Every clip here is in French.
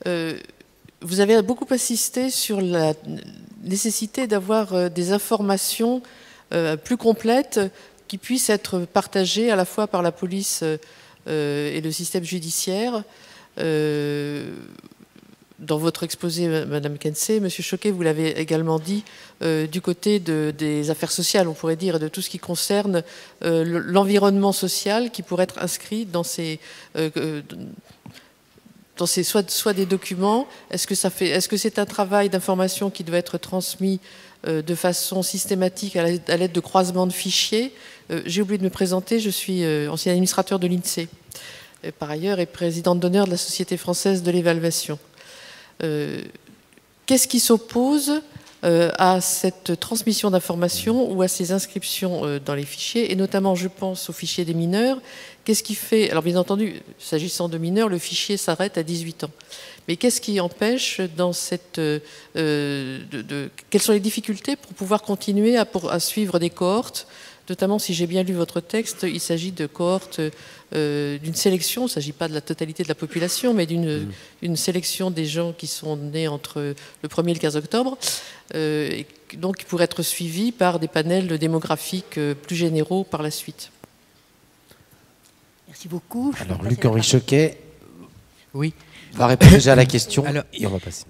Vous avez beaucoup insisté sur la nécessité d'avoir des informations plus complètes qui puissent être partagées à la fois par la police et le système judiciaire. Dans votre exposé, Madame Kensey, Monsieur Choquet, vous l'avez également dit, du côté des affaires sociales, on pourrait dire, et de tout ce qui concerne l'environnement social qui pourrait être inscrit dans ces soit des documents. Est-ce que c'est un travail d'information qui doit être transmis de façon systématique à l'aide de croisements de fichiers? J'ai oublié de me présenter, je suis ancien administrateur de l'INSEE, par ailleurs, et présidente d'honneur de la Société française de l'évaluation. Qu'est-ce qui s'oppose à cette transmission d'informations ou à ces inscriptions dans les fichiers, et notamment, je pense, aux fichiers des mineurs? Qu'est-ce qui fait... Alors, bien entendu, s'agissant de mineurs, le fichier s'arrête à 18 ans. Mais qu'est-ce qui empêche dans cette... Quelles sont les difficultés pour pouvoir continuer à suivre des cohortes? Notamment, si j'ai bien lu votre texte, il s'agit de cohortes d'une sélection, il ne s'agit pas de la totalité de la population, mais d'une sélection des gens qui sont nés entre le 1er et le 15 octobre, et donc qui pourraient être suivis par des panels démographiques plus généraux par la suite. Merci beaucoup. Alors, Luc-Henri Choquet, oui, va répondre déjà à la question. Alors, et on va passer.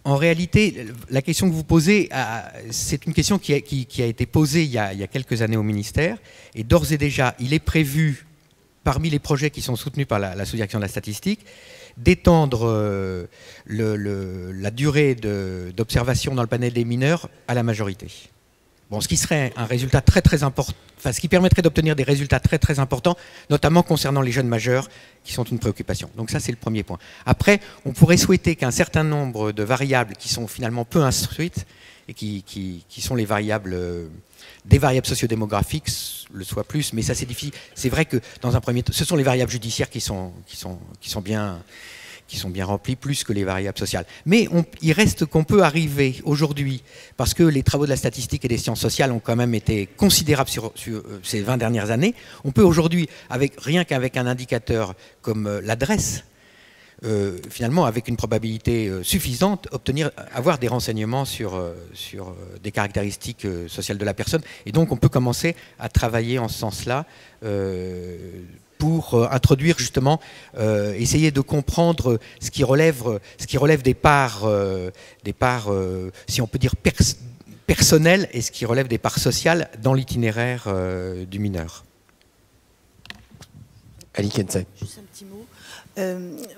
En réalité, la question que vous posez, c'est une question qui a été posée il y a quelques années au ministère. Et d'ores et déjà, il est prévu, parmi les projets qui sont soutenus par la sous-direction de la statistique, d'étendre la durée d'observation dans le panel des mineurs à la majorité. Bon, ce qui serait un résultat très important, enfin, ce qui permettrait d'obtenir des résultats très importants, notamment concernant les jeunes majeurs, qui sont une préoccupation. Donc ça, c'est le premier point. Après, on pourrait souhaiter qu'un certain nombre de variables qui sont finalement peu instruites, et qui sont les variables, des variables sociodémographiques, le soient plus, mais ça c'est difficile. C'est vrai que dans un premier temps, ce sont les variables judiciaires qui sont bien remplies, plus que les variables sociales. Mais il reste qu'on peut arriver aujourd'hui, parce que les travaux de la statistique et des sciences sociales ont quand même été considérables sur ces 20 dernières années, on peut aujourd'hui, rien qu'avec un indicateur comme l'adresse, finalement, avec une probabilité suffisante, avoir des renseignements sur des caractéristiques sociales de la personne. Et donc, on peut commencer à travailler en ce sens-là pour introduire justement, essayer de comprendre ce qui relève des parts, si on peut dire, personnelles, et ce qui relève des parts sociales dans l'itinéraire du mineur. Ali Kensey. Juste un petit mot.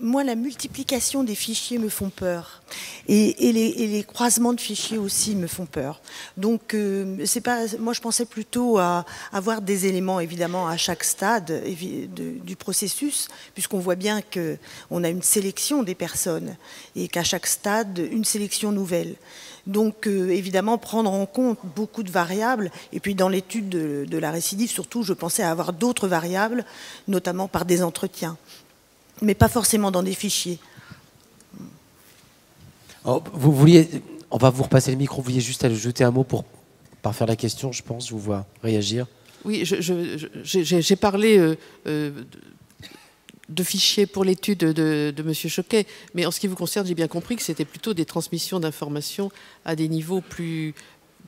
Moi, la multiplication des fichiers me font peur. Et les croisements de fichiers aussi me font peur. Donc, moi, je pensais plutôt à avoir des éléments, évidemment, à chaque stade du processus, puisqu'on voit bien qu'on a une sélection des personnes et qu'à chaque stade, une sélection nouvelle. Donc, évidemment, prendre en compte beaucoup de variables. Et puis, dans l'étude de la récidive, surtout, je pensais à avoir d'autres variables, notamment par des entretiens, mais pas forcément dans des fichiers. Oh, vous vouliez, on va vous repasser le micro, vous vouliez juste ajouter un mot pour faire la question, je pense, je vous vois réagir. Oui, j'ai parlé de fichiers pour l'étude de M. Choquet, mais en ce qui vous concerne, j'ai bien compris que c'était plutôt des transmissions d'informations à des niveaux plus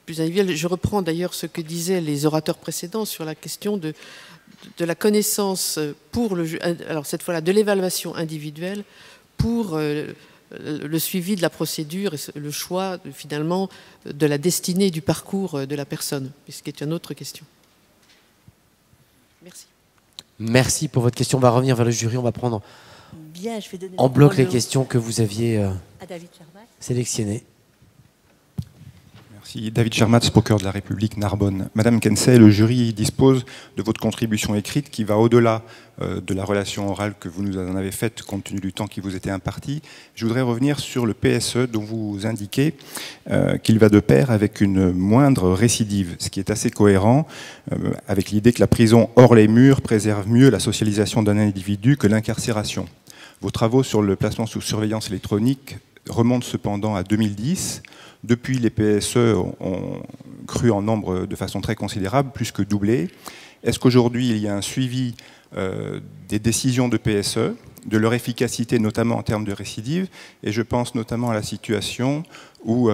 individuels. Je reprends d'ailleurs ce que disaient les orateurs précédents sur la question de la connaissance alors cette fois-là, de l'évaluation individuelle pour le suivi de la procédure et le choix, finalement, de la destinée du parcours de la personne, ce qui est une autre question. Merci. Merci pour votre question. On va revenir vers le jury. On va prendre en bloc les questions que vous aviez sélectionnées. Merci. David Germatz, procureur de la République, Narbonne. Madame Kensey, le jury dispose de votre contribution écrite qui va au-delà de la relation orale que vous nous en avez faite compte tenu du temps qui vous était imparti. Je voudrais revenir sur le PSE dont vous indiquez qu'il va de pair avec une moindre récidive, ce qui est assez cohérent avec l'idée que la prison hors les murs préserve mieux la socialisation d'un individu que l'incarcération. Vos travaux sur le placement sous surveillance électronique remontent cependant à 2010. Depuis, les PSE ont cru en nombre de façon très considérable, plus que doublé. Est-ce qu'aujourd'hui, il y a un suivi des décisions de PSE, de leur efficacité, notamment en termes de récidive? Et je pense notamment à la situation où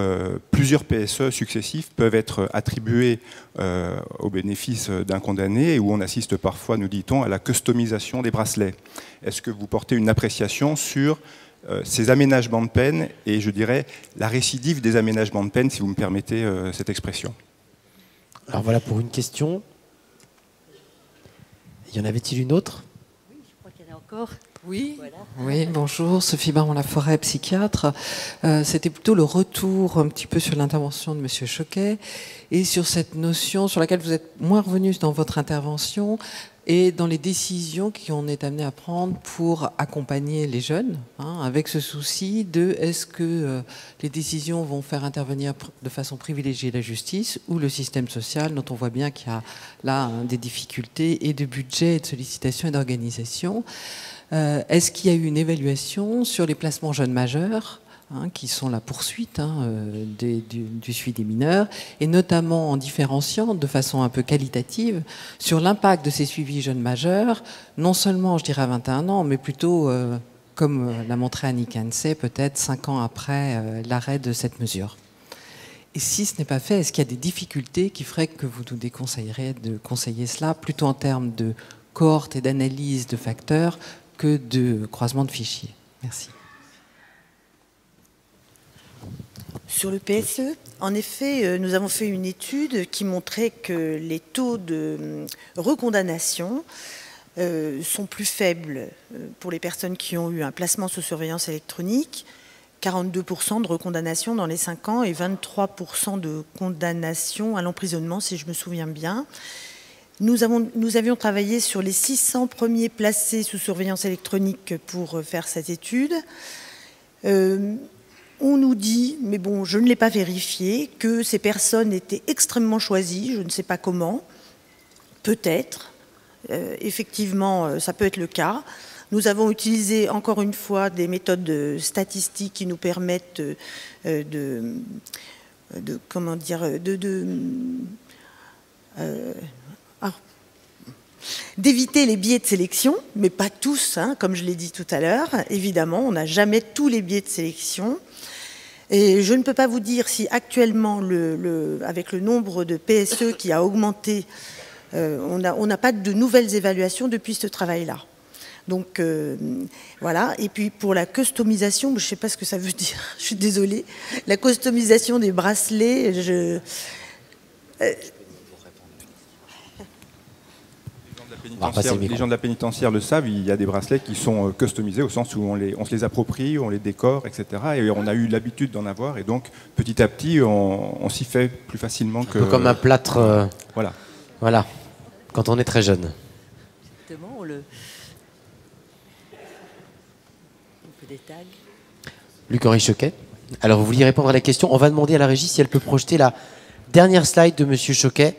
plusieurs PSE successifs peuvent être attribués au bénéfice d'un condamné et où on assiste parfois, nous dit-on, à la customisation des bracelets. Est-ce que vous portez une appréciation sur ces aménagements de peine et, je dirais, la récidive des aménagements de peine, si vous me permettez cette expression? Alors voilà pour une question. Y en avait-il une autre? Oui, je crois qu'il y en a encore. Oui, voilà. Oui, bonjour, Sophie Baron-Laforêt, psychiatre. C'était plutôt le retour un petit peu sur l'intervention de M. Choquet et sur cette notion sur laquelle vous êtes moins revenu dans votre intervention et dans les décisions qu'on est amené à prendre pour accompagner les jeunes, hein, avec ce souci de est-ce que les décisions vont faire intervenir de façon privilégiée la justice ou le système social, dont on voit bien qu'il y a là des difficultés et de budget, et de sollicitation et d'organisation. Est-ce qu'il y a eu une évaluation sur les placements jeunes majeurs, hein, qui sont la poursuite du suivi des mineurs, et notamment en différenciant de façon un peu qualitative sur l'impact de ces suivis jeunes majeurs, non seulement, je dirais, à 21 ans, mais plutôt, comme l'a montré Annick Ansay, peut-être 5 ans après l'arrêt de cette mesure. Et si ce n'est pas fait, est-ce qu'il y a des difficultés qui feraient que vous nous déconseilleriez de conseiller cela, plutôt en termes de cohorte et d'analyse de facteurs que de croisement de fichiers? Merci. Sur le PSE, en effet, nous avons fait une étude qui montrait que les taux de recondamnation sont plus faibles pour les personnes qui ont eu un placement sous surveillance électronique, 42% de recondamnation dans les 5 ans et 23% de condamnation à l'emprisonnement, si je me souviens bien. Nous avions travaillé sur les 600 premiers placés sous surveillance électronique pour faire cette étude. On nous dit, mais bon, je ne l'ai pas vérifié, que ces personnes étaient extrêmement choisies, je ne sais pas comment, peut-être, effectivement, ça peut être le cas. Nous avons utilisé, encore une fois, des méthodes statistiques qui nous permettent d'éviter les biais de sélection, mais pas tous, hein, comme je l'ai dit tout à l'heure. Évidemment, on n'a jamais tous les biais de sélection. Et je ne peux pas vous dire si actuellement, avec le nombre de PSE qui a augmenté, on n'a pas de nouvelles évaluations depuis ce travail-là. Donc voilà. Et puis pour la customisation, je ne sais pas ce que ça veut dire, je suis désolée. La customisation des bracelets, les gens de la pénitentiaire le savent, il y a des bracelets qui sont customisés au sens où on se les approprie, on les décore, etc. Et on a eu l'habitude d'en avoir, et donc petit à petit, on s'y fait plus facilement que... Un peu comme un plâtre. Voilà. Voilà, quand on est très jeune. Exactement, on fait des tags. Luc-Henri Choquet. Alors, vous vouliez répondre à la question. On va demander à la régie si elle peut projeter la dernière slide de Monsieur Choquet,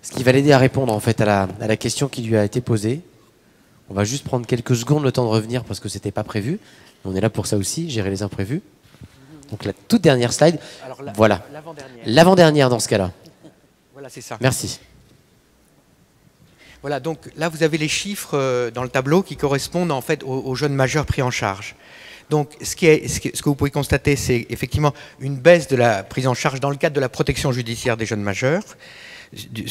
ce qui va l'aider à répondre en fait à la question qui lui a été posée. On va juste prendre quelques secondes le temps de revenir parce que c'était pas prévu. On est là pour ça aussi, gérer les imprévus. Donc la toute dernière slide. Alors, voilà. L'avant-dernière dans ce cas-là. Voilà, c'est ça. Merci. Voilà, donc là vous avez les chiffres dans le tableau qui correspondent en fait aux jeunes majeurs pris en charge. Donc ce que vous pouvez constater, c'est effectivement une baisse de la prise en charge dans le cadre de la protection judiciaire des jeunes majeurs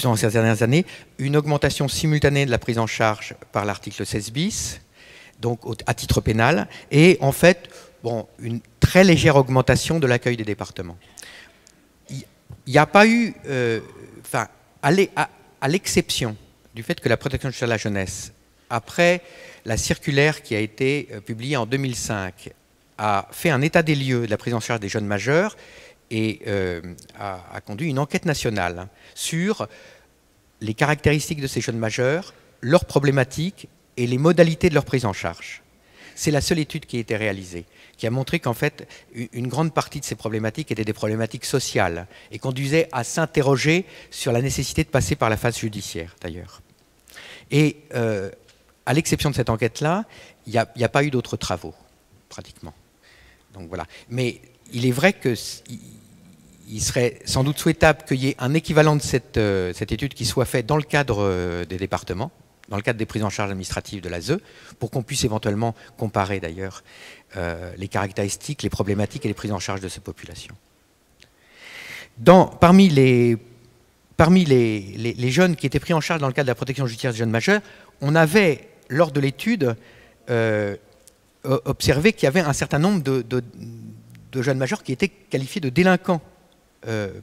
dans ces dernières années, une augmentation simultanée de la prise en charge par l'article 16 bis, donc à titre pénal, et en fait, bon, une très légère augmentation de l'accueil des départements. Il n'y a pas eu, à l'exception du fait que la protection judiciaire de la jeunesse, après la circulaire qui a été publiée en 2005, a fait un état des lieux de la prise en charge des jeunes majeurs et a conduit une enquête nationale sur les caractéristiques de ces jeunes majeurs, leurs problématiques et les modalités de leur prise en charge. C'est la seule étude qui a été réalisée, qui a montré qu'en fait, une grande partie de ces problématiques étaient des problématiques sociales et conduisaient à s'interroger sur la nécessité de passer par la phase judiciaire, d'ailleurs. Et à l'exception de cette enquête-là, il n'y a pas eu d'autres travaux, pratiquement. Donc voilà. Mais il est vrai qu'il il serait sans doute souhaitable qu'il y ait un équivalent de cette étude qui soit faite dans le cadre des départements, dans le cadre des prises en charge administratives de l'ASE, pour qu'on puisse éventuellement comparer d'ailleurs les caractéristiques, les problématiques et les prises en charge de ces populations. Parmi les jeunes qui étaient pris en charge dans le cadre de la protection judiciaire des jeunes majeurs, on avait, lors de l'étude, observé qu'il y avait un certain nombre de jeunes majeurs qui étaient qualifiés de délinquants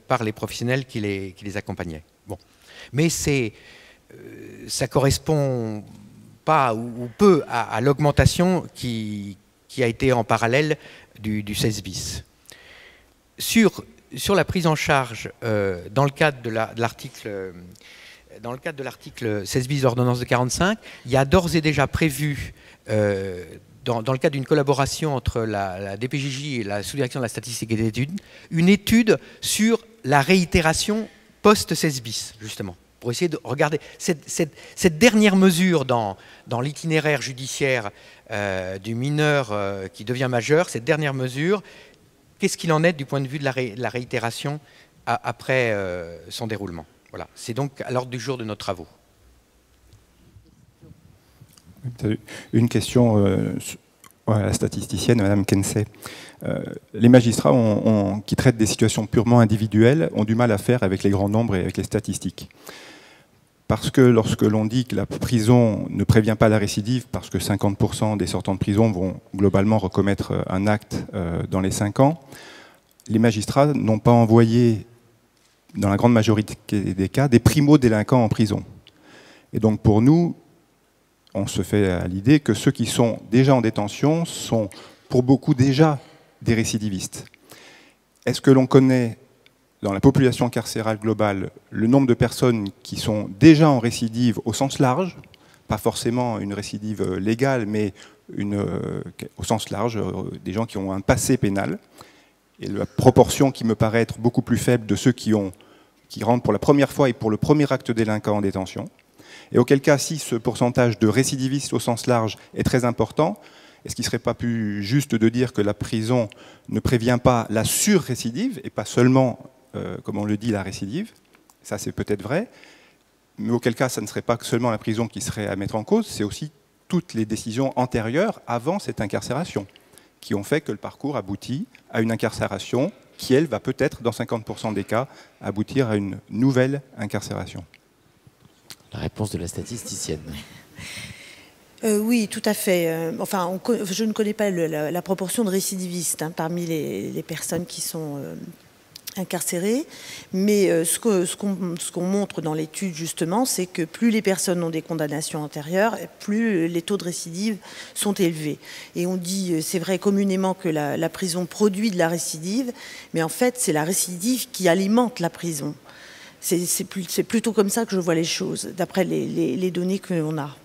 par les professionnels qui les accompagnaient. Bon. Mais ça correspond pas ou peu à l'augmentation qui a été en parallèle du 16 bis. Sur la prise en charge dans le cadre de l'article 16 bis de l'ordonnance de 45, il y a d'ores et déjà prévu dans le cadre d'une collaboration entre la DPJJ et la sous-direction de la statistique et des études, une étude sur la réitération post-16 bis, justement, pour essayer de regarder cette dernière mesure dans l'itinéraire judiciaire du mineur qui devient majeur, cette dernière mesure, qu'est-ce qu'il en est du point de vue de la réitération après son déroulement. Voilà, c'est donc à l'ordre du jour de nos travaux. Une question à la statisticienne, Madame Kensey. Les magistrats qui traitent des situations purement individuelles ont du mal à faire avec les grands nombres et avec les statistiques. Parce que lorsque l'on dit que la prison ne prévient pas la récidive, parce que 50% des sortants de prison vont globalement recommettre un acte dans les 5 ans, les magistrats n'ont pas envoyé, dans la grande majorité des cas, des primo-délinquants en prison. Et donc pour nous, on se fait à l'idée que ceux qui sont déjà en détention sont pour beaucoup déjà des récidivistes. Est-ce que l'on connaît, dans la population carcérale globale, le nombre de personnes qui sont déjà en récidive au sens large, pas forcément une récidive légale, mais au sens large, des gens qui ont un passé pénal, et la proportion qui me paraît être beaucoup plus faible de ceux qui rentrent pour la première fois et pour le premier acte délinquant en détention. Et auquel cas, si ce pourcentage de récidivistes au sens large est très important, est-ce qu'il ne serait pas plus juste de dire que la prison ne prévient pas la surrécidive et pas seulement, comme on le dit, la récidive? Ça, c'est peut-être vrai. Mais auquel cas, ça ne serait pas seulement la prison qui serait à mettre en cause, c'est aussi toutes les décisions antérieures avant cette incarcération qui ont fait que le parcours aboutit à une incarcération qui, elle, va peut-être, dans 50% des cas, aboutir à une nouvelle incarcération. La réponse de la statisticienne. Oui, tout à fait. Enfin, je ne connais pas la proportion de récidivistes parmi les personnes qui sont incarcérées, mais ce qu'on montre dans l'étude, justement, c'est que plus les personnes ont des condamnations antérieures, plus les taux de récidive sont élevés. Et on dit, c'est vrai communément que la prison produit de la récidive, mais en fait, c'est la récidive qui alimente la prison. C'est plutôt comme ça que je vois les choses, d'après les données que l'on a.